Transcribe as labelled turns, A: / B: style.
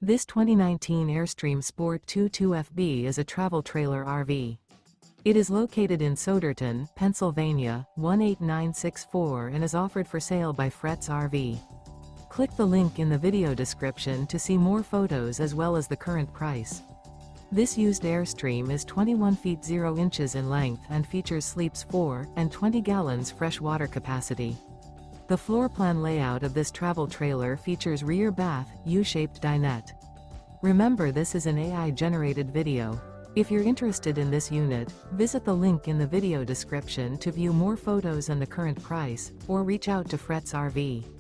A: This 2019 Airstream Sport 22FB is a travel trailer RV. It is located in Souderton, Pennsylvania, 18964 and is offered for sale by Fretz RV. Click the link in the video description to see more photos as well as the current price. This used Airstream is 21 feet 0 inches in length and features sleeps 4 and 20 gallons fresh water capacity. The floor plan layout of this travel trailer features rear bath, U-shaped dinette. Remember, this is an AI-generated video. If you're interested in this unit, visit the link in the video description to view more photos and the current price, or reach out to Fretz RV.